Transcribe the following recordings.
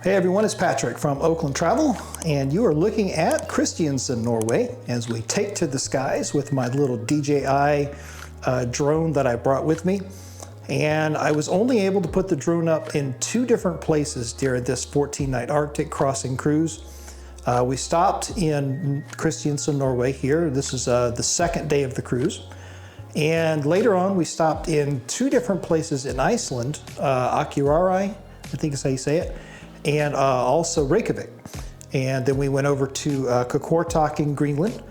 Hey everyone, it's Patrick from Oakland Travel, and you are looking at Kristiansand Norway as we take to the skies with my little DJI drone that I brought with me. And I was only able to put the drone up in 2 different places during this 14-night Arctic crossing cruise. We stopped in Kristiansand, Norway here. This is the second day of the cruise. And later on, we stopped in 2 different places in Iceland, Akureyri, I think is how you say it, and also Reykjavik. And then we went over to Qaqortoq in Greenland.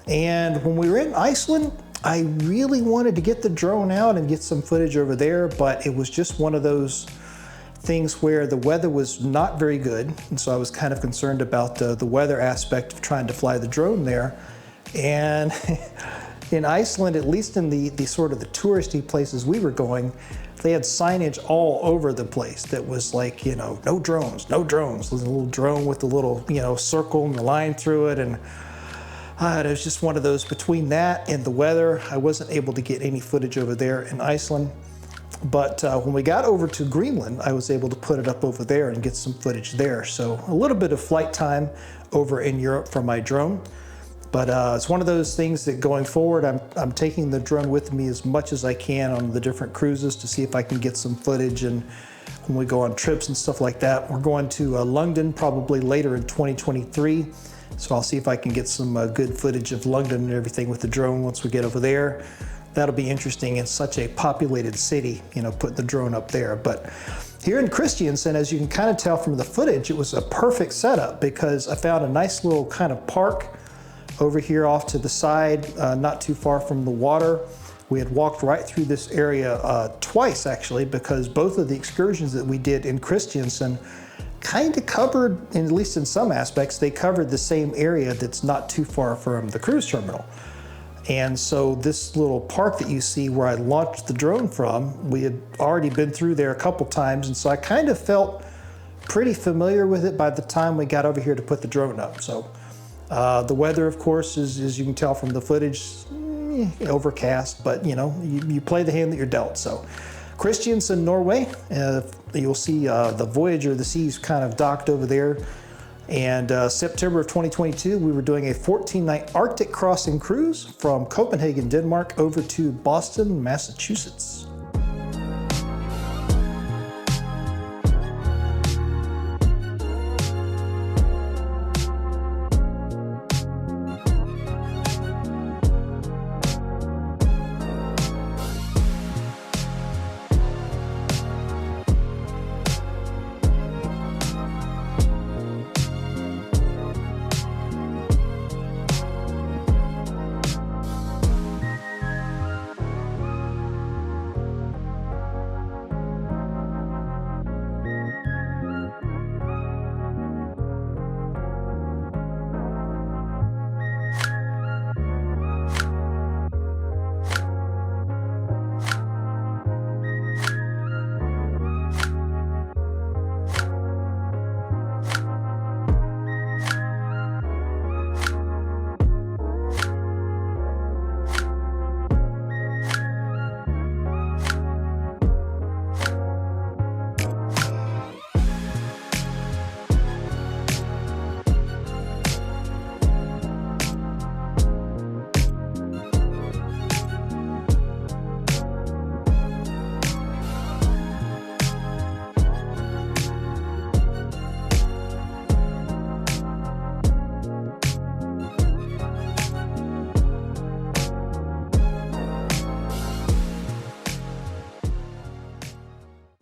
And when we were in Iceland, I really wanted to get the drone out and get some footage over there, but it was just one of those things where the weather was not very good. And so I was kind of concerned about the weather aspect of trying to fly the drone there. And in Iceland, at least in the sort of the touristy places we were going, they had signage all over the place that was like, you know, no drones, no drones. There's a little drone with a little, you know, circle and the line through it. And it was just one of those, between that and the weather, I wasn't able to get any footage over there in Iceland. But when we got over to Greenland, I was able to put it up over there and get some footage there. So a little bit of flight time over in Europe for my drone. But it's one of those things that going forward, I'm taking the drone with me as much as I can on the different cruises to see if I can get some footage. And when we go on trips and stuff like that, we're going to London probably later in 2023. So I'll see if I can get some good footage of London and everything with the drone once we get over there. That'll be interesting in such a populated city, you know, putting the drone up there. But here in Kristiansand, as you can kind of tell from the footage, it was a perfect setup because I found a nice little kind of park over here off to the side, not too far from the water. We had walked right through this area twice actually, because both of the excursions that we did in Kristiansand kind of covered, at least in some aspects, they covered the same area that's not too far from the cruise terminal. And so this little park that you see where I launched the drone from, we had already been through there a couple times, and so I kind of felt pretty familiar with it by the time we got over here to put the drone up. So the weather, of course, is, as you can tell from the footage, overcast, but you know, you play the hand that you're dealt. So Kristiansand, Norway, you'll see the Voyager, the Seas kind of docked over there. And September of 2022, we were doing a 14-night Arctic crossing cruise from Copenhagen, Denmark over to Boston, Massachusetts.